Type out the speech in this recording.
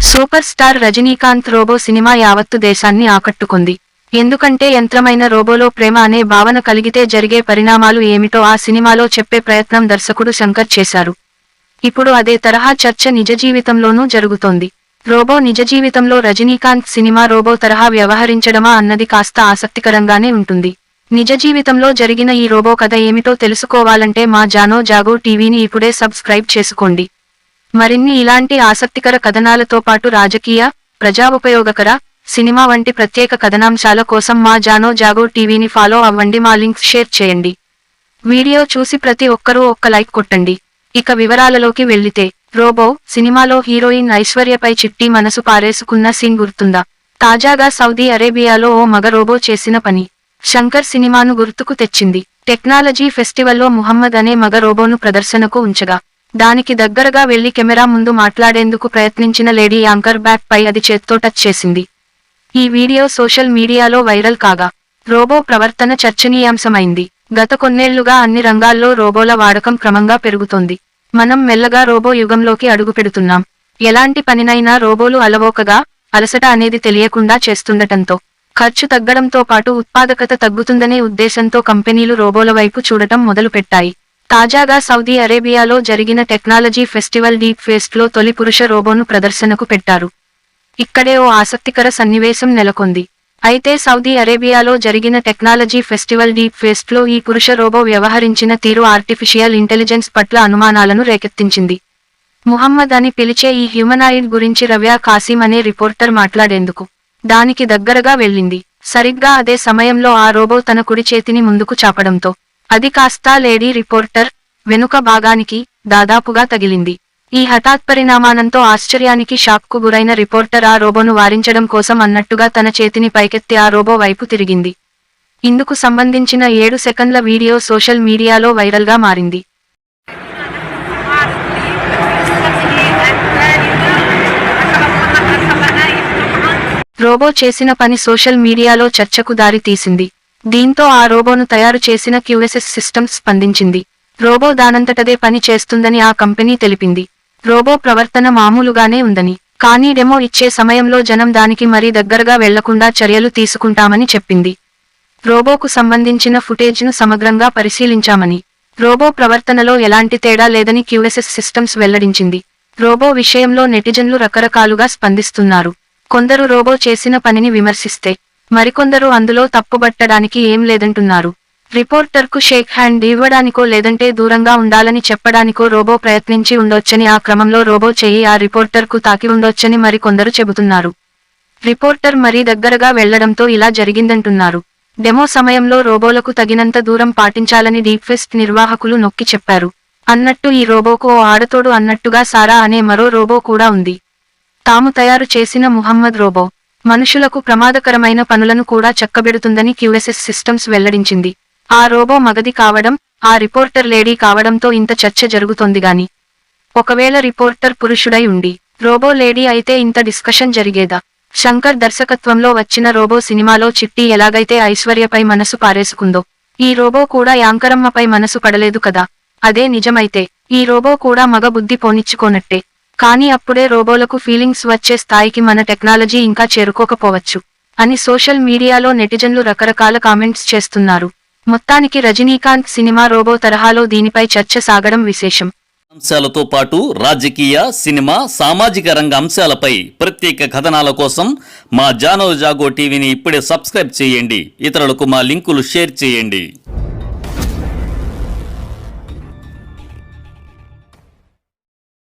Super star Rajinikanth Robo cinema యావత్తు దేశాన్ని ఆకట్టుకుంది. ఎందుకంటే యంత్రమైన రోబోలో ప్రేమ అనే భావన కలిగితే జరిగే పరిణామాలు ఏమిటో ఆ సినిమాలో చెప్పే ప్రయత్నం దర్శకుడు శంకర్ చేశారు. ఇప్పుడు అదే తరహా చర్చ నిజ జీవితంలోనూ జరుగుతోంది. రోబో నిజ జీవితంలో రజనీకాంత్ సినిమా రోబో తరహా వ్యవహరించడమా అన్నది కాస్త ఆసక్తికరంగానే ఉంటుంది. నిజ జీవితంలో జరిగిన ఈ రోబో కథ ఏమిటో తెలుసుకోవాలంటే మా జానో జాగో టీవీని ఇప్పుడే సబ్స్క్రైబ్ చేసుకోండి. మరిన్ని ఇలాంటి ఆసక్తికర కథనాలతో పాటు రాజకీయ, ప్రజా ఉపయోగకర, సినిమా వంటి ప్రత్యేక కథనాంశాల కోసం మా జానో జాగో టీవీని ఫాలో అవ్వండి. మా లింక్స్ షేర్ చేయండి. వీడియో చూసి ప్రతి ఒక్కరూ ఒక్క లైక్ కొట్టండి. ఇక వివరాలలోకి వెళ్లితే, రోబో సినిమాలో హీరోయిన్ ఐశ్వర్యపై చిట్టి మనసు పారేసుకున్న సీన్ గుర్తుందా? తాజాగా సౌదీ అరేబియాలో ఓ మగ రోబో చేసిన పని శంకర్ సినిమాను గుర్తుకు తెచ్చింది. టెక్నాలజీ ఫెస్టివల్లో ముహమ్మద్ అనే మగ రోబోను ప్రదర్శనకు ఉంచగా, దానికి దగ్గరగా వెళ్లి కెమెరా ముందు మాట్లాడేందుకు ప్రయత్నించిన లేడీ యాంకర్ బ్యాక్ పై అది చేత్తో టచ్ చేసింది. ఈ వీడియో సోషల్ మీడియాలో వైరల్ కాగా, రోబో ప్రవర్తన చర్చనీయాంశమైంది. గత కొన్నేళ్లుగా అన్ని రంగాల్లో రోబోల వాడకం క్రమంగా పెరుగుతోంది. మనం మెల్లగా రోబో యుగంలోకి అడుగుపెడుతున్నాం. ఎలాంటి పనినైనా రోబోలు అలవోకగా, అలసట అనేది తెలియకుండా చేస్తుండటంతో ఖర్చు తగ్గడంతో పాటు ఉత్పాదకత తగ్గుతుందనే ఉద్దేశంతో కంపెనీలు రోబోల వైపు చూడటం మొదలుపెట్టాయి. తాజాగా సౌదీ అరేబియాలో జరిగిన టెక్నాలజీ ఫెస్టివల్ డీప్ ఫేస్ట్లో తొలి పురుష రోబోను ప్రదర్శనకు పెట్టారు. ఇక్కడే ఓ ఆసక్తికర సన్నివేశం నెలకొంది. అయితే సౌదీ అరేబియాలో జరిగిన టెక్నాలజీ ఫెస్టివల్ డీప్ ఫేస్ట్లో ఈ పురుష రోబో వ్యవహరించిన తీరు ఆర్టిఫిషియల్ ఇంటెలిజెన్స్ పట్ల అనుమానాలను రేకెత్తించింది. ముహమ్మద్ అని పిలిచే ఈ హ్యూమనాయిడ్ గురించి రవ్యా కాసిం అనే రిపోర్టర్ మాట్లాడేందుకు దానికి దగ్గరగా వెళ్ళింది. సరిగ్గా అదే సమయంలో ఆ రోబో తన కుడి చేతిని ముందుకు చాపడంతో అది కాస్తా లేడీ రిపోర్టర్ వెనుక భాగానికి దాదాపుగా తగిలింది. ఈ హఠాత్పరిణామానంతో ఆశ్చర్యానికి షాక్కు గురైన రిపోర్టర్ ఆ రోబోను వారించడం కోసం అన్నట్టుగా తన చేతిని పైకెత్తి ఆ రోబో వైపు తిరిగింది. ఇందుకు సంబంధించిన 7 సెకన్ల వీడియో సోషల్ మీడియాలో వైరల్గా మారింది. రోబో చేసిన పని సోషల్ మీడియాలో చర్చకు దారి తీసింది. దీంతో ఆ రోబోను తయారు చేసిన క్యూఎస్ఎస్ సిస్టమ్స్ స్పందించింది. రోబో దానంతటదే పని చేస్తుందని ఆ కంపెనీ తెలిపింది. రోబో ప్రవర్తన మామూలుగానే ఉందని, కానీ డెమో ఇచ్చే సమయంలో జనం దానికి మరీ దగ్గరగా వెళ్లకుండా చర్యలు తీసుకుంటామని చెప్పింది. రోబోకు సంబంధించిన ఫుటేజ్ను సమగ్రంగా పరిశీలించామని, రోబో ప్రవర్తనలో ఎలాంటి తేడా లేదని క్యూఎస్ఎస్ సిస్టమ్స్ వెల్లడించింది. రోబో విషయంలో నెటిజన్లు రకరకాలుగా స్పందిస్తున్నారు. కొందరు రోబో చేసిన పనిని విమర్శిస్తే, మరికొందరు అందులో తప్పుబట్టడానికి ఏం లేదంటున్నారు. రిపోర్టర్కు షేక్ హ్యాండ్ ఇవ్వడానికో లేదంటే దూరంగా ఉండాలని చెప్పడానికో రోబో ప్రయత్నించి ఉండొచ్చని, ఆ క్రమంలో రోబో చెయ్యి ఆ రిపోర్టర్కు తాకి ఉండొచ్చని మరికొందరు చెబుతున్నారు. రిపోర్టర్ మరీ దగ్గరగా వెళ్లడంతో ఇలా జరిగిందంటున్నారు. డెమో సమయంలో రోబోలకు తగినంత దూరం పాటించాలని డీప్ ఫెస్ట్ నిర్వాహకులు నొక్కి చెప్పారు. అన్నట్టు ఈ రోబోకు ఓ ఆడతోడు అన్నట్టుగా సారా అనే మరో రోబో కూడా ఉంది. తాము తయారు చేసిన ముహమ్మద్ రోబో మనుషులకు ప్రమాదకరమైన పనులను కూడా చక్కబెడుతుందని క్యూఎస్ఎస్ సిస్టమ్స్ వెల్లడించింది. ఆ రోబో మగది కావడం, ఆ రిపోర్టర్ లేడీ కావడంతో ఇంత చర్చ జరుగుతోందిగాని, ఒకవేళ రిపోర్టర్ పురుషుడై ఉండి రోబో లేడీ అయితే ఇంత డిస్కషన్ జరిగేదా? శంకర్ దర్శకత్వంలో వచ్చిన రోబో సినిమాలో చిట్టి ఎలాగైతే ఐశ్వర్యపై మనసు పారేసుకుందో, ఈ రోబో కూడా యాంకరమ్మపై మనసు పడలేదు కదా. అదే నిజమైతే ఈ రోబో కూడా మగ బుద్ధి పోనిచ్చుకోనట్టే. కానీ అప్పుడే రోబోలకు ఫీలింగ్స్ వచ్చే స్థాయికి మన టెక్నాలజీ ఇంకా చేరుకోకపోవచ్చు అని సోషల్ మీడియాలో నెటిజన్లు రకరకాల కామెంట్స్ చేస్తున్నారు. మొత్తానికి రజనీకాంత్ సినిమా రోబో తరహాలో దీనిపై చర్చ సాగడం విశేషం. అంశాలతో పాటు రాజకీయ, సినిమా, సామాజిక రంగ అంశాలపై ప్రత్యేక కథనాల కోసం మా జానో జాగో టీవీని ఇప్పుడే సబ్స్క్రైబ్ చేయండి. ఇతరులకు మా లింకులు షేర్ చేయండి.